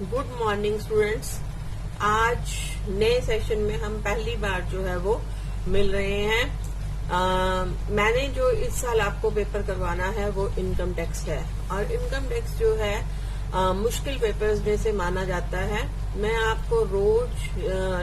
Good morning students. आज नए session में हम पहली बार जो है वो मिल रहे हैं। मैंने जो इस साल आपको पेपर करवाना है वो इनकम टैक्स है और इनकम टैक्स जो है मुश्किल पेपर्स में से माना जाता है। मैं आपको रोज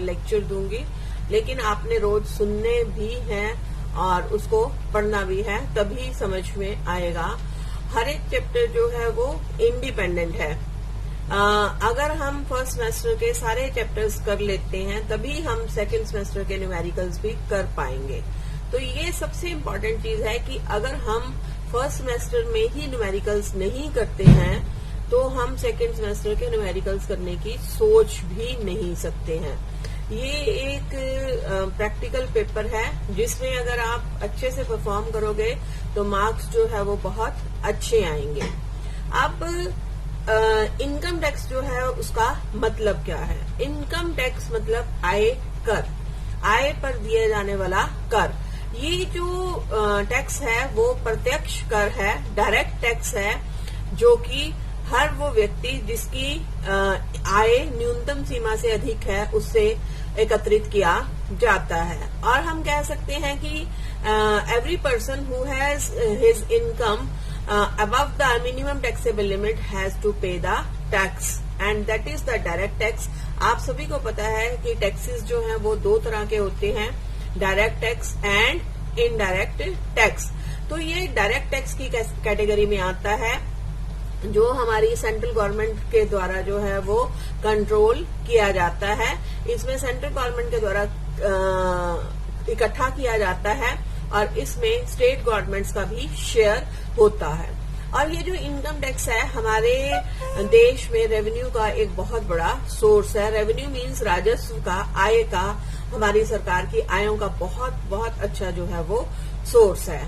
लेक्चर दूंगी, लेकिन आपने रोज सुनने भी हैं और उसको पढ़ना भी है, तभी समझ में आएगा। हर एक चैप्टर जो है वो इंडिपेंडेंट है। अगर हम फर्स्ट सेमेस्टर के सारे चैप्टर्स कर लेते हैं तभी हम सेकंड सेमेस्टर के न्यूमेरिकल्स भी कर पाएंगे। तो ये सबसे इम्पोर्टेंट चीज है कि अगर हम फर्स्ट सेमेस्टर में ही न्यूमेरिकल्स नहीं करते हैं तो हम सेकंड सेमेस्टर के न्यूमेरिकल्स करने की सोच भी नहीं सकते हैं। ये एक प्रैक्टिकल पेपर है जिसमें अगर आप अच्छे से परफॉर्म करोगे तो मार्क्स जो है वो बहुत अच्छे आएंगे। अब इनकम टैक्स जो है उसका मतलब क्या है? इनकम टैक्स मतलब आय कर, आय पर दिए जाने वाला कर। ये जो टैक्स है वो प्रत्यक्ष कर है, डायरेक्ट टैक्स है, जो कि हर वो व्यक्ति जिसकी आय न्यूनतम सीमा से अधिक है उससे एकत्रित किया जाता है। और हम कह सकते हैं कि every person who has his income above the minimum taxable limit has to pay the tax and that is the direct tax। आप सभी को पता है कि टैक्सेस जो हैं वो दो तरह के होते हैं, direct tax and indirect tax. तो ये डायरेक्ट टैक्स की कैटेगरी में आता है जो हमारी सेंट्रल गवर्नमेंट के द्वारा जो है वो कंट्रोल किया जाता है। इसमें सेंट्रल गवर्नमेंट के द्वारा इकट्ठा किया जाता है और इसमें स्टेट गवर्नमेंट्स का भी शेयर होता है। और ये जो इनकम टैक्स है हमारे देश में रेवेन्यू का एक बहुत बड़ा सोर्स है। रेवेन्यू मीन्स राजस्व का, आय का, हमारी सरकार की आयों का बहुत बहुत अच्छा जो है वो सोर्स है।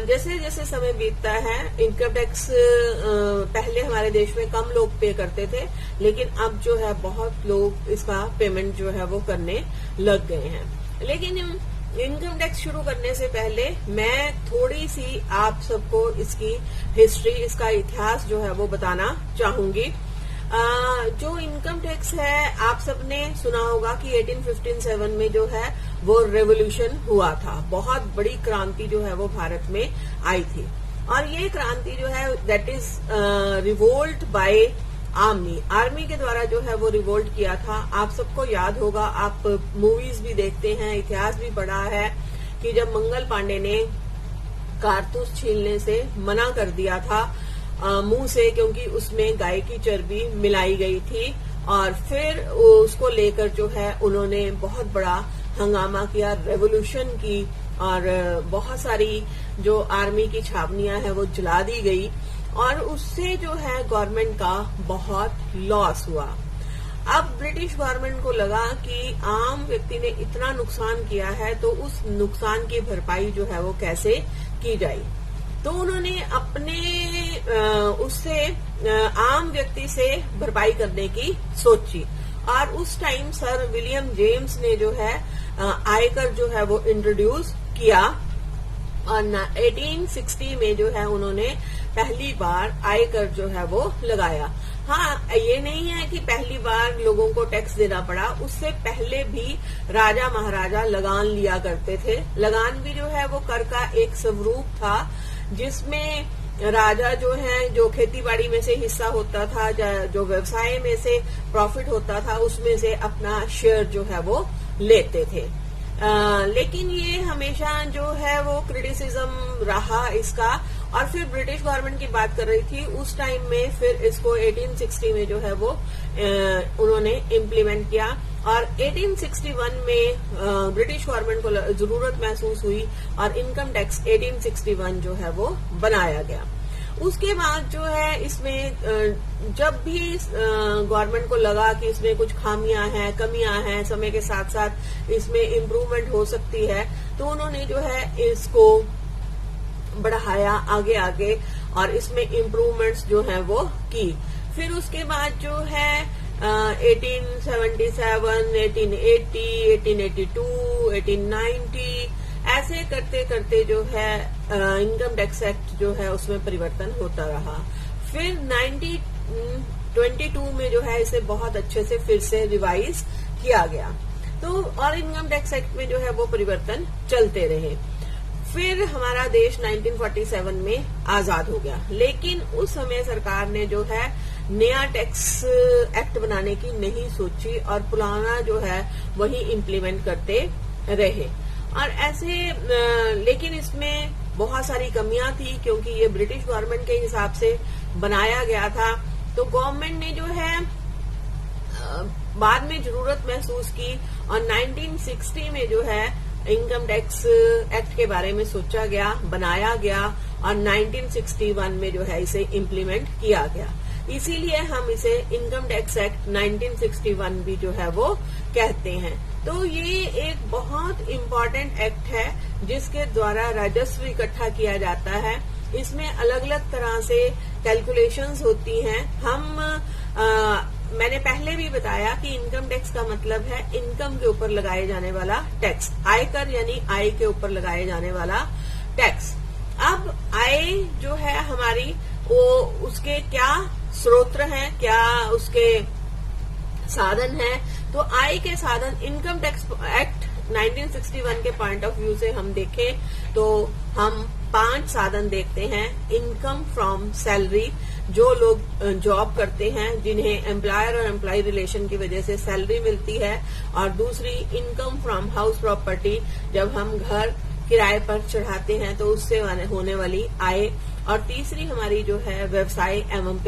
जैसे जैसे समय बीतता है इनकम टैक्स पहले हमारे देश में कम लोग पे करते थे, लेकिन अब जो है बहुत लोग इसका पेमेंट जो है वो करने लग गए हैं। लेकिन इनकम टैक्स शुरू करने से पहले मैं थोड़ी सी आप सबको इसकी हिस्ट्री, इसका इतिहास जो है वो बताना चाहूंगी। जो इनकम टैक्स है आप सबने सुना होगा कि 1857 में जो है वो रेवोल्यूशन हुआ था। बहुत बड़ी क्रांति जो है वो भारत में आई थी और ये क्रांति जो है that is revolt by army के द्वारा जो है वो रिवोल्ट किया था। आप सबको याद होगा, आप मूवीज भी देखते हैं, इतिहास भी पढ़ा है कि जब मंगल पांडे ने कारतूस छीलने से मना कर दिया था मुंह से, क्योंकि उसमें गाय की चर्बी मिलाई गई थी, और फिर उसको लेकर जो है उन्होंने बहुत बड़ा हंगामा किया, रेवोल्यूशन की, और बहुत सारी जो आर्मी की छावनियां हैं वो जला दी गई और उससे जो है गवर्नमेंट का बहुत लॉस हुआ। अब ब्रिटिश गवर्नमेंट को लगा कि आम व्यक्ति ने इतना नुकसान किया है तो उस नुकसान की भरपाई जो है वो कैसे की जाए। तो उन्होंने अपने उससे आम व्यक्ति से भरपाई करने की सोची और उस टाइम सर विलियम जेम्स ने जो है आयकर जो है वो इंट्रोड्यूस किया और 1860 में जो है उन्होंने पहली बार आयकर जो है वो लगाया। हाँ, ये नहीं है कि पहली बार लोगों को टैक्स देना पड़ा, उससे पहले भी राजा महाराजा लगान लिया करते थे। लगान भी जो है वो कर का एक स्वरूप था जिसमें राजा जो है जो खेतीबाड़ी में से हिस्सा होता था, जो व्यवसाय में से प्रॉफिट होता था उसमें से अपना शेयर जो है वो लेते थे। लेकिन ये हमेशा जो है वो क्रिटिसिज्म रहा इसका। और फिर ब्रिटिश गवर्नमेंट की बात कर रही थी उस टाइम में, फिर इसको 1860 में जो है वो उन्होंने इम्प्लीमेंट किया और 1861 में ब्रिटिश गवर्नमेंट को जरूरत महसूस हुई और इनकम टैक्स 1861 जो है वो बनाया गया। उसके बाद जो है इसमें जब भी गवर्नमेंट को लगा कि इसमें कुछ खामियां हैं, कमियां हैं, समय के साथ साथ इसमें इम्प्रूवमेंट हो सकती है, तो उन्होंने जो है इसको बढ़ाया आगे आगे और इसमें इम्प्रूवमेंट्स जो है वो की। फिर उसके बाद जो है 1877, 1880, 1882, 1890 ऐसे करते करते जो है इनकम टैक्स एक्ट जो है उसमें परिवर्तन होता रहा। फिर 22 में जो है इसे बहुत अच्छे से फिर से रिवाइज किया गया। तो और इनकम टैक्स एक्ट में जो है वो परिवर्तन चलते रहे। फिर हमारा देश 1947 में आजाद हो गया, लेकिन उस समय सरकार ने जो है नया टैक्स एक्ट बनाने की नहीं सोची और पुराना जो है वही इम्प्लीमेंट करते रहे। और ऐसे लेकिन इसमें बहुत सारी कमियां थी, क्योंकि ये ब्रिटिश गवर्नमेंट के हिसाब से बनाया गया था। तो गवर्नमेंट ने जो है बाद में जरूरत महसूस की और 1960 में जो है इनकम टैक्स एक्ट के बारे में सोचा गया, बनाया गया और 1961 में जो है इसे इम्प्लीमेंट किया गया। इसीलिए हम इसे इनकम टैक्स एक्ट 1961 भी जो है वो कहते हैं। तो ये एक बहुत इम्पोर्टेंट एक्ट है जिसके द्वारा राजस्व इकट्ठा किया जाता है। इसमें अलग अलग तरह से कैलकुलेशंस होती हैं। मैंने पहले भी बताया कि इनकम टैक्स का मतलब है इनकम के ऊपर लगाए जाने वाला टैक्स, आयकर यानी आय के ऊपर लगाए जाने वाला टैक्स। अब आय जो है हमारी वो उसके क्या स्रोत हैं, क्या उसके साधन हैं। तो आय के साधन इनकम टैक्स एक्ट 1961 के पॉइंट ऑफ व्यू से हम देखें तो हम 5 साधन देखते हैं। इनकम फ्रॉम सैलरी, जो लोग जॉब करते हैं जिन्हें एम्प्लॉयर और एम्प्लॉय रिलेशन की वजह से सैलरी मिलती है। और दूसरी इनकम फ्रॉम हाउस प्रॉपर्टी, जब हम घर किराए पर चढ़ाते हैं तो उससे होने वाली आय। और तीसरी हमारी जो है व्यवसाय एवं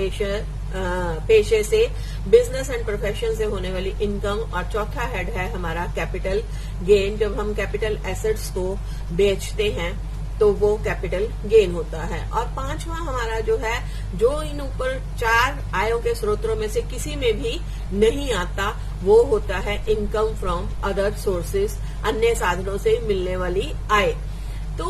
पेशे से, बिजनेस एंड प्रोफेशन से होने वाली इनकम। और चौथा हेड है हमारा कैपिटल गेन, जब हम कैपिटल एसेट्स को बेचते हैं तो वो कैपिटल गेन होता है। और 5वां हमारा जो है, जो इन ऊपर 4 आयों के स्रोतों में से किसी में भी नहीं आता, वो होता है इनकम फ्रॉम अदर सोर्सेस, अन्य साधनों से मिलने वाली आय। तो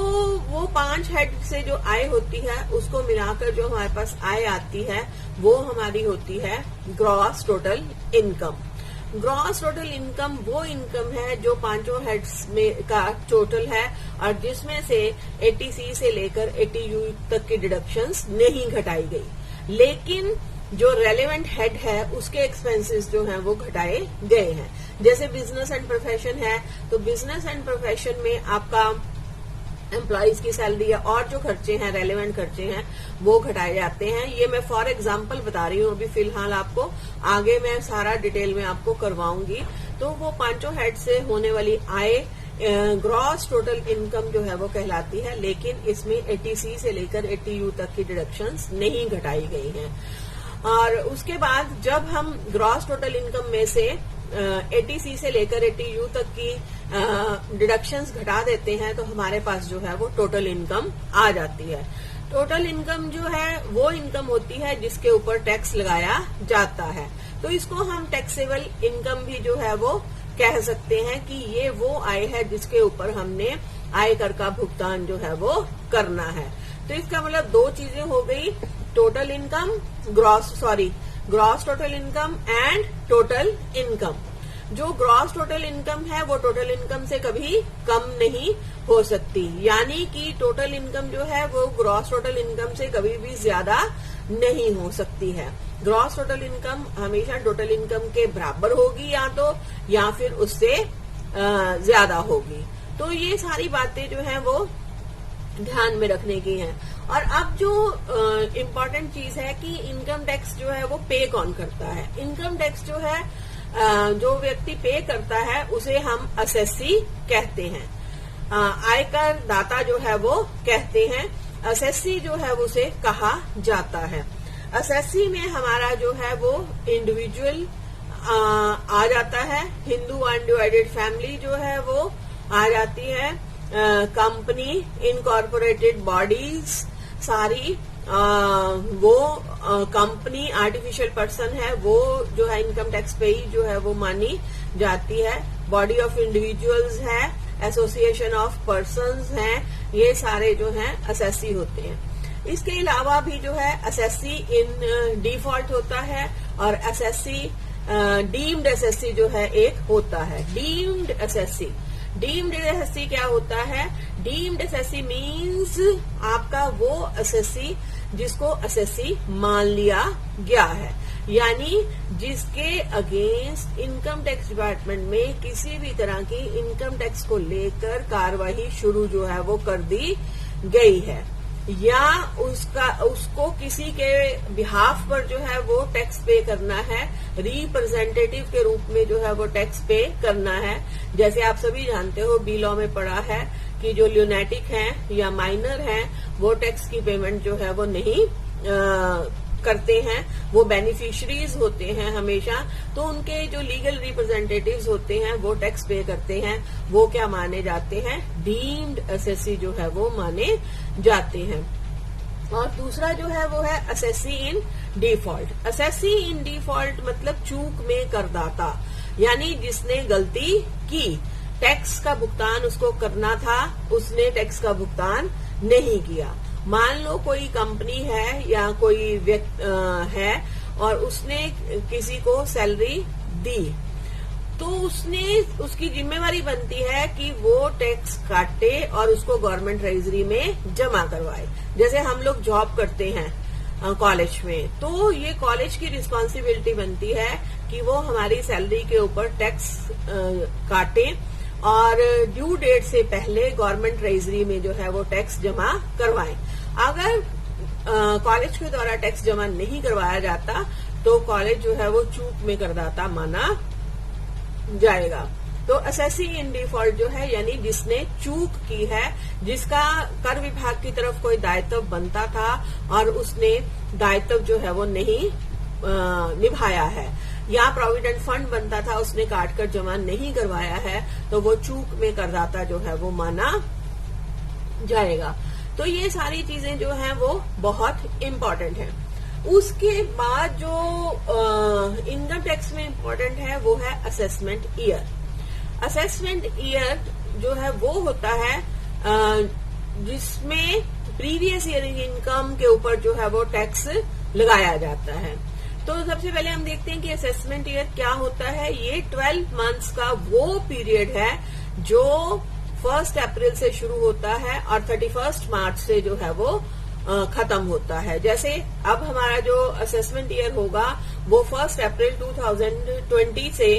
वो 5 हेड से जो आय होती है उसको मिलाकर जो हमारे पास आय आती है वो हमारी होती है gross total income. Gross total income वो इनकम है जो 5 हेड्स में का टोटल है और जिसमें से 80C से लेकर 80U तक की डिडक्शंस नहीं घटाई गई, लेकिन जो रेलेवेंट हेड है उसके एक्सपेंसेस जो हैं वो घटाए गए हैं। जैसे बिजनेस एंड प्रोफेशन है तो बिजनेस एंड प्रोफेशन में आपका एम्प्लॉइज की सैलरी है और जो खर्चे हैं, रेलेवेंट खर्चे हैं, वो घटाए जाते हैं। ये मैं फॉर एग्जांपल बता रही हूँ, अभी फिलहाल आपको आगे मैं सारा डिटेल में आपको करवाऊंगी। तो वो 5 हेड से होने वाली आय ग्रॉस टोटल इनकम जो है वो कहलाती है, लेकिन इसमें 80C से लेकर 80U तक की डिडक्शंस नहीं घटाई गई हैं। और उसके बाद जब हम ग्रॉस टोटल इनकम में से 80C से लेकर 80U तक की डिडक्शंस घटा देते हैं तो हमारे पास जो है वो टोटल इनकम आ जाती है। टोटल इनकम जो है वो इनकम होती है जिसके ऊपर टैक्स लगाया जाता है। तो इसको हम टैक्सेबल इनकम भी जो है वो कह सकते हैं कि ये वो आय है जिसके ऊपर हमने आयकर का भुगतान जो है वो करना है। तो इसका मतलब 2 चीजें हो गई, total income, gross total income and total income. जो ग्रॉस टोटल इनकम है वो टोटल इनकम से कभी कम नहीं हो सकती, यानी कि टोटल इनकम जो है वो ग्रॉस टोटल इनकम से कभी भी ज्यादा नहीं हो सकती है। ग्रॉस टोटल इनकम हमेशा टोटल इनकम के बराबर होगी या फिर उससे ज्यादा होगी। तो ये सारी बातें जो है वो ध्यान में रखने की हैं। और अब जो इम्पोर्टेंट चीज है कि इनकम टैक्स जो है वो पे कौन करता है। इनकम टैक्स जो है जो व्यक्ति पे करता है उसे हम असेसी कहते हैं, आयकर दाता जो है वो कहते हैं। असेसी जो है उसे कहा जाता है। असेसी में हमारा जो है वो इंडिविजुअल आ जाता है, हिंदू अनडिवाइडेड फैमिली जो है वो आ जाती है, कंपनी, इनकॉर्पोरेटेड बॉडीज सारी, वो कंपनी आर्टिफिशियल पर्सन है वो जो है इनकम टैक्स पे ही जो है वो मानी जाती है। बॉडी ऑफ इंडिविजुअल्स है, एसोसिएशन ऑफ पर्सन्स हैं, ये सारे जो हैं असेसी होते हैं। इसके अलावा भी जो है असेसी इन डिफॉल्ट होता है और असेसी डीम्ड असेसी जो है एक होता है। डीम्ड असेसी क्या होता है? डीम्ड असेसी मीन्स आपका वो असेसी जिसको असेसी मान लिया गया है। यानी जिसके अगेंस्ट इनकम टैक्स डिपार्टमेंट में किसी भी तरह की इनकम टैक्स को लेकर कार्रवाई शुरू जो है वो कर दी गई है, या उसको किसी के बिहाफ पर जो है वो टैक्स पे करना है, रिप्रेजेंटेटिव के रूप में जो है वो टैक्स पे करना है। जैसे आप सभी जानते हो बी लॉ में पढ़ा है कि जो ल्यूनेटिक हैं या माइनर हैं वो टैक्स की पेमेंट जो है वो नहीं करते हैं, वो बेनिफिशरीज होते हैं हमेशा, तो उनके जो लीगल रिप्रेजेंटेटिव्स होते हैं वो टैक्स पे करते हैं, वो क्या माने जाते हैं, डीम्ड असेसी जो है वो माने जाते हैं। और दूसरा जो है वो है assessee in default. Assessee in default मतलब चूक में करदाता, यानी जिसने गलती की, टैक्स का भुगतान उसको करना था, उसने टैक्स का भुगतान नहीं किया। मान लो कोई कंपनी है या कोई व्यक्ति है और उसने किसी को सैलरी दी, तो उसकी जिम्मेवारी बनती है कि वो टैक्स काटे और उसको गवर्नमेंट ट्रेजरी में जमा करवाए। जैसे हम लोग जॉब करते हैं कॉलेज में, तो ये कॉलेज की रिस्पॉन्सिबिलिटी बनती है कि वो हमारी सैलरी के ऊपर टैक्स काटे और ड्यू डेट से पहले गवर्नमेंट ट्रेजरी में जो है वो टैक्स जमा करवाएं। अगर कॉलेज के द्वारा टैक्स जमा नहीं करवाया जाता तो कॉलेज जो है वो चूक में करदाता माना जाएगा। तो असेसी इन डिफॉल्ट जो है यानी जिसने चूक की है, जिसका कर विभाग की तरफ कोई दायित्व बनता था और उसने दायित्व जो है वो नहीं निभाया है, या प्रोविडेंट फंड बनता था उसने काट कर जमा नहीं करवाया है, तो वो चूक में करदाता जो है वो माना जाएगा। तो ये सारी चीजें जो हैं वो बहुत इम्पोर्टेंट हैं। उसके बाद जो इनकम टैक्स में इम्पोर्टेंट है वो है असेसमेंट ईयर। असेसमेंट ईयर जो है वो होता है जिसमें प्रीवियस ईयर इनकम के ऊपर जो है वो टैक्स लगाया जाता है। तो सबसे पहले हम देखते हैं कि असेसमेंट ईयर क्या होता है। ये 12 मंथ्स का वो पीरियड है जो 1 अप्रैल से शुरू होता है और 31 मार्च से जो है वो खत्म होता है। जैसे अब हमारा जो असेसमेंट ईयर होगा वो 1 अप्रैल 2020 से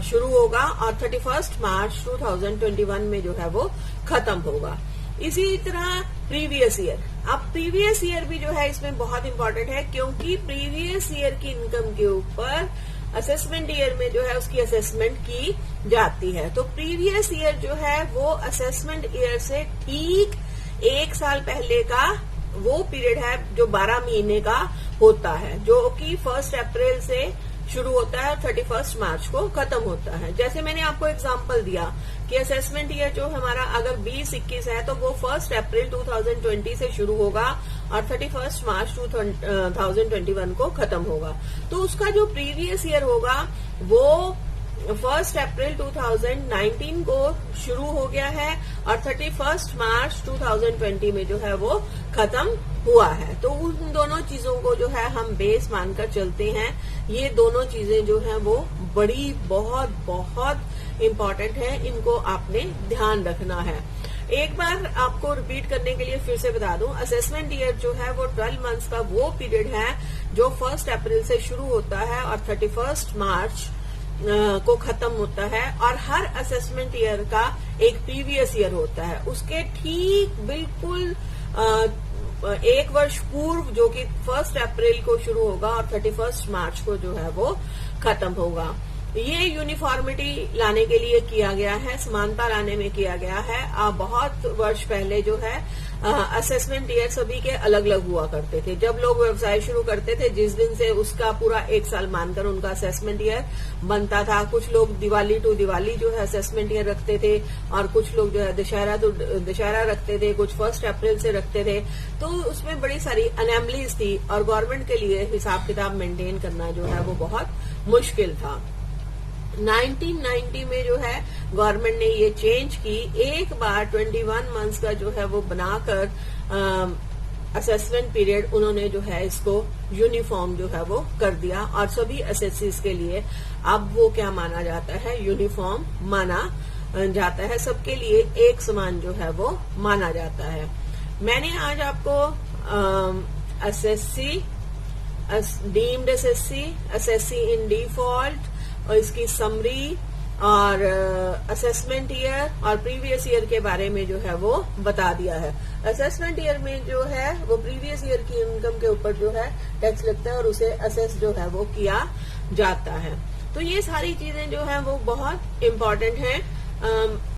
शुरू होगा और 31 मार्च 2021 में जो है वो खत्म होगा। इसी तरह प्रीवियस ईयर, अब प्रीवियस ईयर भी जो है इसमें बहुत इंपॉर्टेंट है, क्योंकि प्रीवियस ईयर की इनकम के ऊपर असेसमेंट ईयर में जो है उसकी असेसमेंट की जाती है। तो प्रीवियस ईयर जो है वो असेसमेंट ईयर से ठीक 1 साल पहले का वो पीरियड है जो 12 महीने का होता है, जो कि 1 अप्रैल से शुरू होता है और 31 मार्च को खत्म होता है। जैसे मैंने आपको एग्जांपल दिया कि असेसमेंट ईयर जो हमारा अगर 2021 है तो वो 1 अप्रैल 2020 से शुरू होगा और 31 मार्च 2021 को खत्म होगा। तो उसका जो प्रीवियस ईयर होगा वो 1 अप्रैल 2019 को शुरू हो गया है और 31 मार्च 2020 में जो है वो खत्म हुआ है। तो उन दोनों चीजों को जो है हम बेस मानकर चलते हैं। ये दोनों चीजें जो हैं वो बड़ी बहुत बहुत इम्पोर्टेंट है, इनको आपने ध्यान रखना है। एक बार आपको रिपीट करने के लिए फिर से बता दूं, असेसमेंट ईयर जो है वो 12 मंथ्स का वो पीरियड है जो 1 अप्रैल से शुरू होता है और 31 मार्च को खत्म होता है। और हर असेसमेंट ईयर का एक प्रीवियस ईयर होता है, उसके ठीक बिल्कुल 1 वर्ष पूर्व जो कि 1 अप्रैल को शुरू होगा और 31 मार्च को जो है वो खत्म होगा। ये यूनिफॉर्मिटी लाने के लिए किया गया है, समानता लाने में किया गया है। बहुत वर्ष पहले जो है असेसमेंट ईयर सभी के अलग अलग हुआ करते थे। जब लोग व्यवसाय शुरू करते थे जिस दिन से उसका पूरा 1 साल मानकर उनका असेसमेंट ईयर बनता था। कुछ लोग दिवाली टू दिवाली जो है असेसमेंट ईयर रखते थे और कुछ लोग जो है दशहरा टू दशहरा रखते थे, कुछ 1 अप्रैल से रखते थे। तो उसमें बड़ी सारी अनैमलीज थी और गवर्नमेंट के लिए हिसाब किताब मेंटेन करना जो है वो बहुत मुश्किल था। 1990 में जो है गवर्नमेंट ने ये चेंज की, एक बार 21 मंथ्स का जो है वो बनाकर असेसमेंट पीरियड उन्होंने जो है इसको यूनिफॉर्म जो है वो कर दिया और सभी असेसीज के लिए अब वो क्या माना जाता है, यूनिफॉर्म माना जाता है। सबके लिए एक समान जो है वो माना जाता है। मैंने आज आपको deemed SSC, assessee in default और इसकी समरी और असेसमेंट ईयर और प्रीवियस ईयर के बारे में जो है वो बता दिया है। असेसमेंट ईयर में जो है वो प्रीवियस ईयर की इनकम के ऊपर जो है टैक्स लगता है और उसे असेस जो है वो किया जाता है। तो ये सारी चीजें जो है वो बहुत इम्पोर्टेंट हैं।